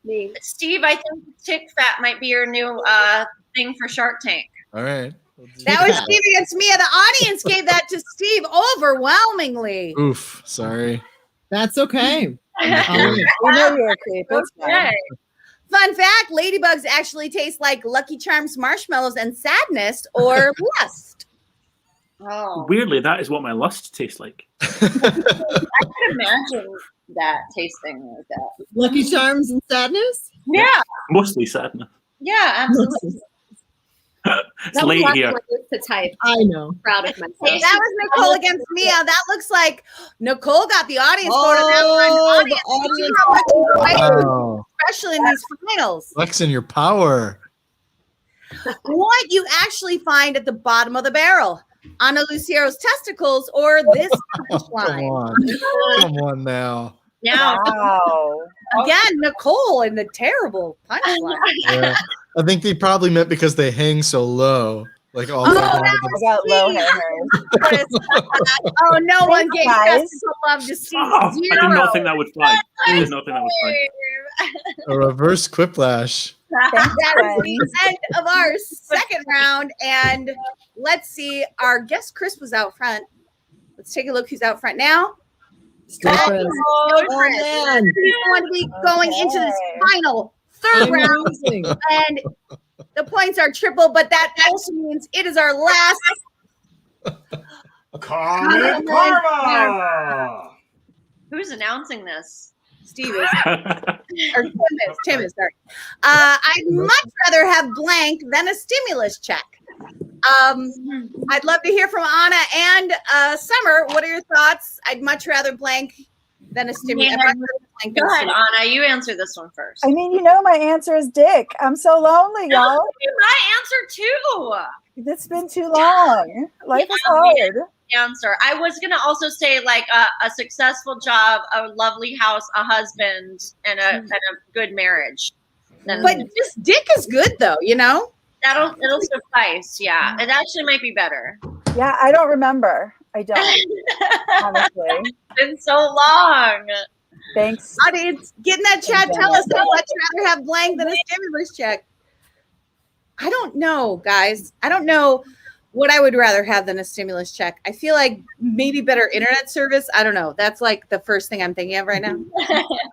me. Steve, I think tick fat might be your new thing for Shark Tank. All right. That was Steve against Mia. The audience gave that to Steve overwhelmingly. Oof. Sorry. That's okay. We know you're a creep. It's fine. Fun fact, ladybugs actually taste like Lucky Charms marshmallows and sadness or lust. Oh. Weirdly, that is what my lust tastes like. I can imagine that tasting like that. Lucky Charms and sadness? Yeah. Mostly sadness. Yeah, absolutely. It's late here. To type. I know. Proud of myself. Hey, that was Nicole against Mia. That looks like Nicole got the audience vote on that one. Wow. Especially in these finals. Flexing your power. What you actually find at the bottom of the barrel. Ana Luciero's testicles or this punchline. Come on now. Now, Wow. again, Nicole in the terrible punchline. Yeah. I think they probably meant because they hang so low. Like all Oh, the way down that to was the- I got low hangers. Oh, no one gave Guys. testicle love to Steve. Oh, I did not think that would fly. I did not think that would fly. a reverse quiplash. That is the end of our second round. And let's see, our guest Chris was out front. Let's take a look who's out front now. Go, Chris. Oh, Chris. man. He's going to be going into this final third round. Amazing. And the points are triple, but that also means it is our last. Comment Karma! who's announcing this? Steve is. Or Tim is, sorry. I'd much rather have blank than a stimulus check. I'd love to hear from Anna and Summer. What are your thoughts? I'd much rather blank than a stimulus. Go ahead, Anna. You answer this one first. I mean, you know, my answer is dick. I'm so lonely, y'all. My answer too. It's been too long. Life is hard. Answer. I was gonna also say like a successful job, a lovely house, a husband, and a good marriage. But just dick is good though, you know. It'll suffice. Yeah, it actually might be better. Yeah, I don't remember. I don't. Honestly, It's been so long. Thanks. Audience, get in that chat. Tell us I'd much rather have blank than a stimulus check. I don't know, guys. I don't know what I would rather have than a stimulus check. I feel like maybe better internet service. I don't know. That's like the first thing I'm thinking of right now.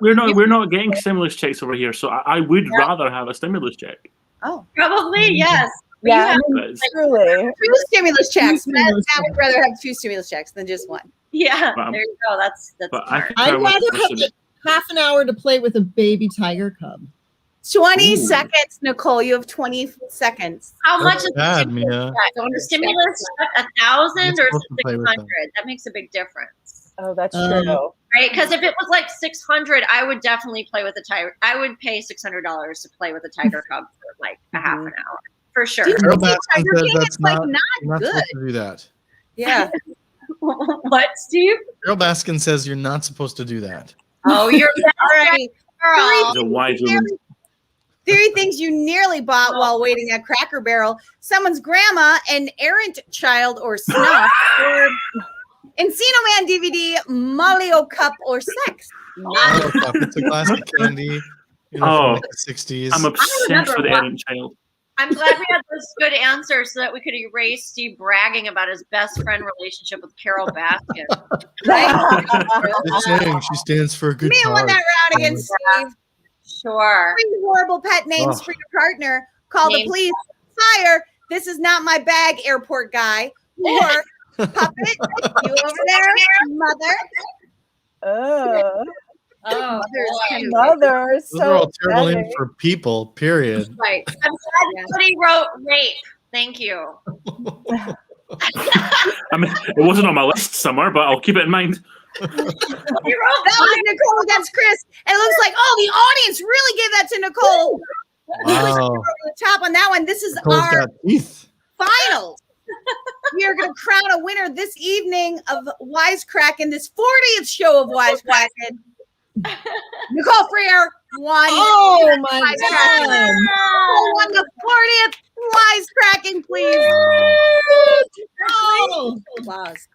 We're not getting stimulus checks over here, so I would rather have a stimulus check. Oh, probably yes. Yeah, truly. 2 stimulus checks. I would rather have 2 stimulus checks than just 1. Yeah, But, there you go. That's smart. I'd rather have half an hour to play with a baby tiger cub. 20 Ooh. seconds, Nicole. You have 20 seconds. How much is bad, the Mia. stimulus check? 1,000 or supposed to play with 600? them. That makes a big difference. Oh, that's true. Right? Because if it was like 600, I would definitely play with a tiger. I would pay $600 to play with a tiger cub for like a half an hour for sure. Carol Baskin Tiger says King that's is, like, not, not you're not good. supposed to do that. Yeah. What, Steve? Carol Baskin says you're not supposed to do that. Oh, you're Alrighty. girl. She's a wise woman. 3 things you nearly bought while waiting at Cracker Barrel. Someone's grandma, an errant child or snuff, or Encino Man DVD, Mario Cup or sex. Oh, fuck, it's a glass of candy. You know, Oh, from like the 60s. I'm obsessed remember with what- Errant Child. I'm glad we had those good answers so that we could erase Steve bragging about his best friend relationship with Carol Baskin. Just saying, she stands for a good Mia won cause. that round against Steve. Sure. 3 horrible pet names Oh. for your partner. Call the Names. police. Fire. This is not my bag, airport guy. Or puppet. You over there, mother. Oh, Oh, boy. mother, Those so are all terrible funny. names for people, period. Right. I'm glad somebody wrote rape. Thank you. I mean, it wasn't on my list somewhere, but I'll keep it in mind. That was Nicole against Chris. And it looks like, the audience really gave that to Nicole. Wow. Over the top on that one. This is Nicole's our got teeth. finals. We are going to crown a winner this evening of Wisecrackin, this 40th show of Wisecrackin. Nicole Freer won. Oh my Wisecrackin. God. Nicole won the 40th Wisecrackin, please. Oh. Applause.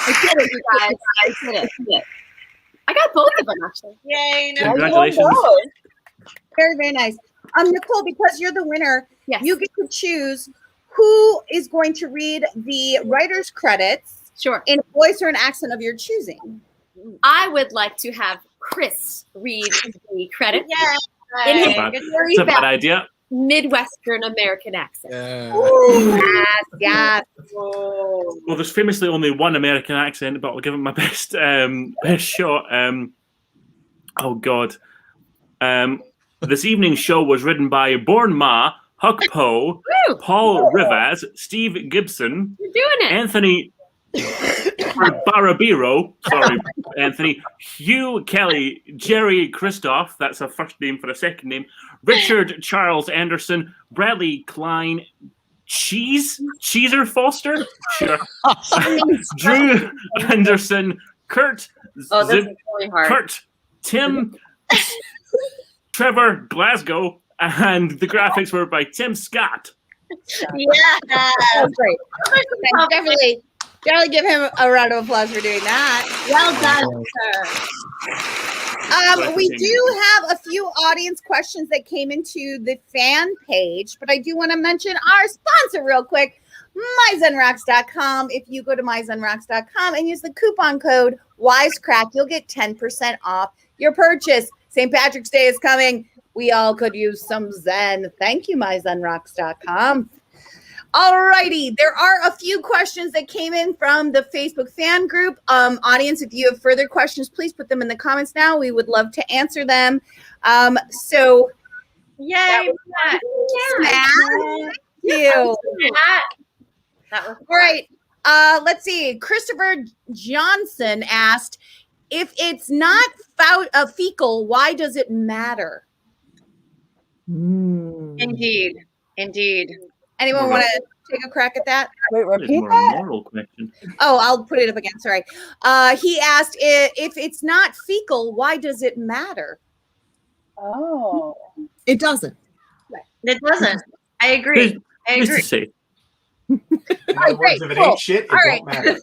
I did it, you guys. I did it. I got both of them actually. Yay. Congratulations. Very, very nice. Nicole, because you're the winner, Yes. you get to choose who is going to read the writer's credits Sure. in a voice or an accent of your choosing. I would like to have Chris read the credits Yeah. in his It's a bad- very it's a bad best idea. Midwestern American accent. Yes. Well, there's famously only one American accent, but I'll give it my best best shot. Oh God. This evening's show was written by Born Ma, Huck Poe, Paul Rivas, Steve Gibson, You're doing it. Anthony Barabiro, sorry, Anthony, Hugh Kelly, Jerry Christoph, that's a first name for a second name, Richard Charles Anderson, Bradley Klein, Cheeser Foster, sure, Drew Anderson, Kurt, Oh, this is really hard. Kurt, Tim, Trevor Glasgow, and the graphics were by Tim Scott. Yeah. That's great. Definitely give him a round of applause for doing that. Well done, sir. We do have a few audience questions that came into the fan page, but I do want to mention our sponsor real quick, MyZenRocks.com. If you go to MyZenRocks.com and use the coupon code Wisecrack, you'll get 10% off your purchase. St. Patrick's Day is coming. We all could use some Zen. Thank you, MyZenRocks.com. All righty. There are a few questions that came in from the Facebook fan group. Audience, if you have further questions, please put them in the comments now. We would love to answer them. So, Yay, Matt. Matt. Thank you. That was All right. Let's see. Christopher Johnson asked, if it's not fecal, why does it matter? Indeed. Anyone want to take a crack at that? Wait, It's repeat more a that? moral question. Oh, I'll put it up again. Sorry. He asked, if it's not fecal, why does it matter? Oh. It doesn't. It doesn't. I agree. Who's to say? In other words, if it ain't shit, it All won't matter.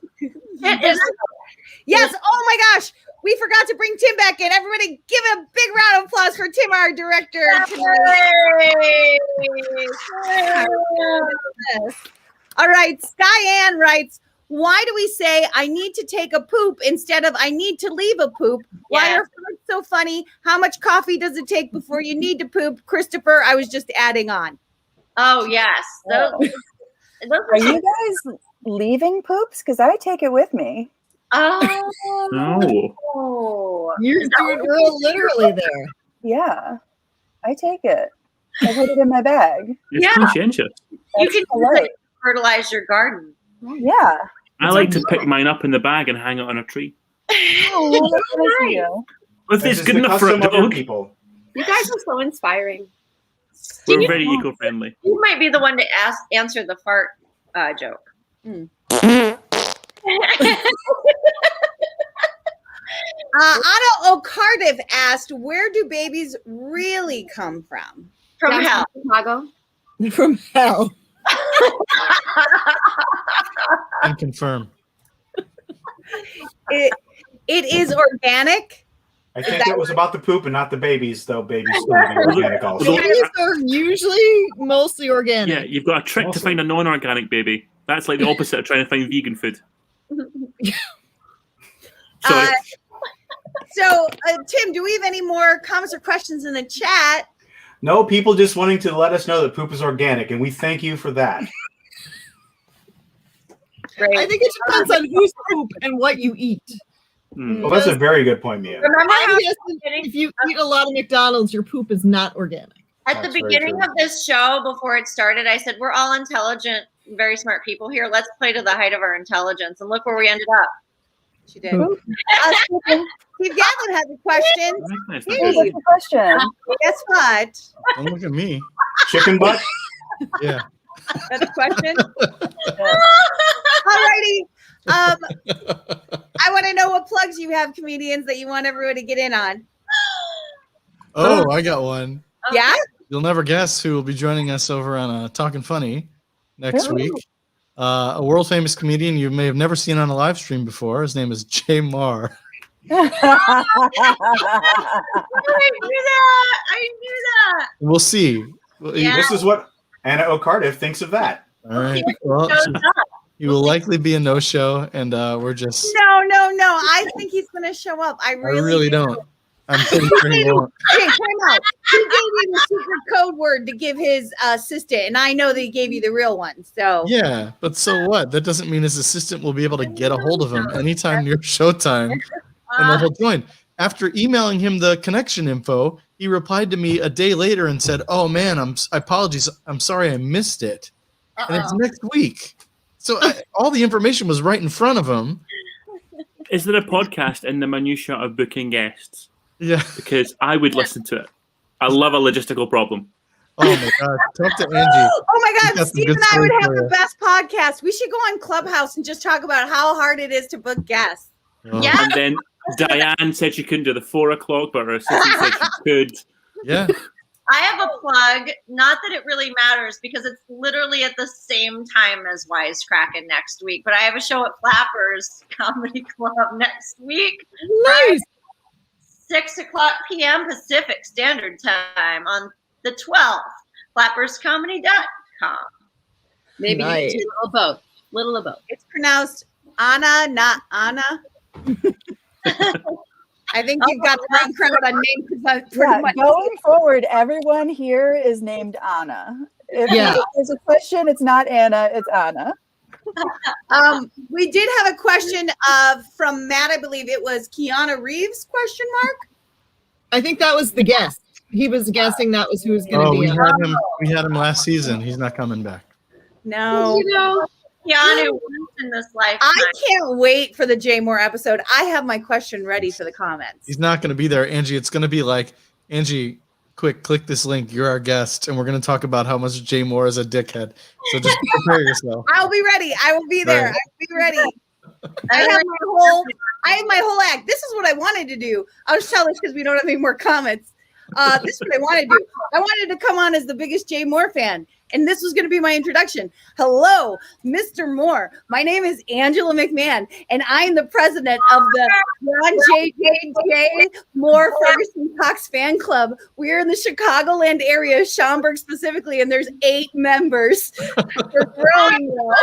Yes. Oh my gosh. We forgot to bring Tim back in. Everybody give a big round of applause for Tim, our director. All right. Skyanne writes, why do we say I need to take a poop instead of I need to leave a poop? Why are farts so funny? How much coffee does it take before you need to poop? Christopher, I was just adding on. Oh, yes. Those Are you guys leaving poops? Because I take it with me. No. You're doing real literally there. Yeah, I take it. I put it in my bag. It's Yeah. conscientious. You That's can polite. fertilize your garden. Yeah. I like to pick mine up in the bag and hang it on a tree. Oh, that's nice of you. If This it's is good the enough for a custom of your dog, people. You guys are so inspiring. we're very eco-friendly. You might be the one to answer the fart joke. Anna O'Cardiff asked, where do babies really come from? From Down hell. Chicago. From hell. And confirm. It is organic. I think it was about the poop and not the babies, though. Babies still be organic also. Babies are usually mostly organic. Yeah, you've got a trick to find a non-organic baby. That's like the opposite of trying to find vegan food. Sorry. So, Tim, do we have any more comments or questions in the chat? No, people just wanting to let us know that poop is organic, and we thank you for that. I think it depends on whose poop and what you eat. Well, that's a very good point, Mia. Remember how if you eat a lot of McDonald's, your poop is not organic. at the beginning of this show, before it started, I said, we're all intelligent, very smart people here. Let's play to the height of our intelligence. And look where we ended up. She did. Steve Gatlin has a question. Here's a question. Guess what? Don't look at me. Chicken butt? Yeah. That's a question. Alrighty. I want to know what plugs you have, comedians, that you want everyone to get in on. Oh, I got one. Yeah? You'll never guess who will be joining us over on Talkin' Funny next week. A world famous comedian you may have never seen on a live stream before. His name is Jay Marr. I knew that. We'll see. This is what Anna O'Cardiff thinks of that. All right. Well, he will likely be a no-show, and we're just. No. I think he's going to show up. I really don't. I'm pretty sure he won't. Okay, time out. He gave you the secret code word to give his assistant, and I know that he gave you the real one. So Yeah, but so what? That doesn't mean his assistant will be able to get a hold of him anytime near showtime, and then he'll join. After emailing him the connection info, he replied to me a day later and said, "Oh man, I apologize. I'm sorry I missed it." And it's next week. So all the information was right in front of him. Is there a podcast in the minutiae of booking guests? Yeah. Because I would listen to it. I love a logistical problem. Oh my God. Talk to Angie. Oh my She's God, got some Steve good and I would stories have for the you. best podcast. We should go on Clubhouse and just talk about how hard it is to book guests. Yeah. And then Diane said she couldn't do the 4 o'clock, but her assistant said she could. Yeah. I have a plug, not that it really matters because it's literally at the same time as Wisecrackin next week, but I have a show at Flappers Comedy Club next week. Nice. 6 p.m. Pacific Standard Time on the 12th. FlappersComedy.com. Maybe Nice. you can do a little both. Little of both. It's pronounced Anna, not Anna. I think you've got the wrong crowd on name pretty much. Going forward, everyone here is named Anna. If there's a question, it's not Anna, it's Anna. We did have a question from Matt. I believe it was Keanu Reeves ? I think that was the guest. He was guessing that was who was going to be. We had him last season. He's not coming back. No. Keanu once in this lifetime. I can't wait for the Jay Moore episode. I have my question ready for the comments. He's not going to be there, Angie. It's going to be like, Angie, quick, click this link. You're our guest, and we're going to talk about how much Jay Moore is a dickhead. So just prepare yourself. I'll be ready. I will be there. Right. I'll be ready. I have my whole act. This is what I wanted to do. I'll just tell this because we don't have any more comments. This is what I wanted to do. I wanted to come on as the biggest Jay Moore fan, and this was going to be my introduction. Hello, Mr. Moore. My name is Angela McMahon, and I am the president of the Ron J. Moore Ferguson Cox fan club. We're in the Chicagoland area, Schaumburg specifically, and there's 8 members. We're growing though.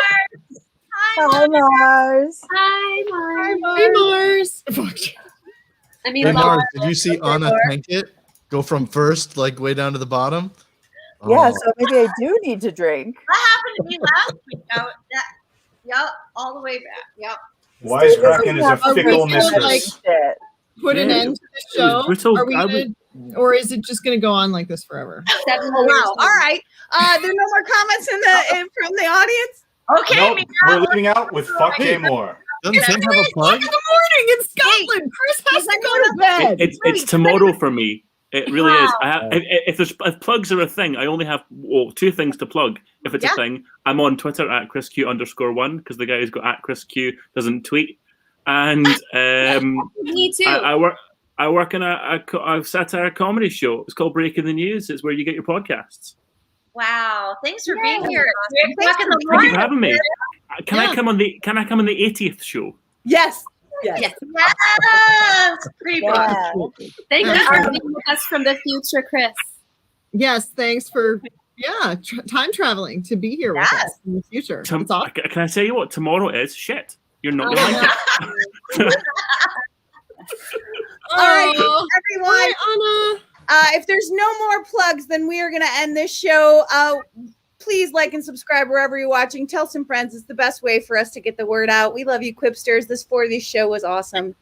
Hi, Mars. Hi, Mars. Hey, Mars. I mean, Hey, Mars, Mars. did you see Anna Tankett go from first, like way down to the bottom? Yeah, Oh. so maybe I do need to drink. That happened to me last week. Yep, all the way back. Yep. Wisecrackin is a fickle mistress. Like, put an end to the show? Are we gonna, or is it just going to go on like this forever? Oh, wow. All right. There are no more comments from the audience? Okay. Nope, we're leaving out with fuck Jay Moore. Doesn't Tim have a plug? In the morning in Scotland. Chris has to go to bed. It's tomorrow for me. It really is. I have, if plugs are a thing, I only have 2 things to plug. If it's a thing, I'm on Twitter at ChrisQ_1 because the guy who's got at ChrisQ doesn't tweet. And Me too. I work in a satire comedy show. It's called Breaking the News. It's where you get your podcasts. Wow. Thanks for being here. At 2 o'clock in the Thank morning. you for having me. Can I come on the 80th show? Yes. Yes. Pre-book. Thank you for being with us from the future, Chris. Yes, thanks for time traveling to be here with us in the future. It's awesome. Can I tell you what tomorrow is? Shit. You're not going to like it. All right, Oh. everyone. Anna. If there's no more plugs, then we are going to end this show. Please like and subscribe wherever you're watching. Tell some friends. It's the best way for us to get the word out. We love you, Quipsters. This 40s show was awesome.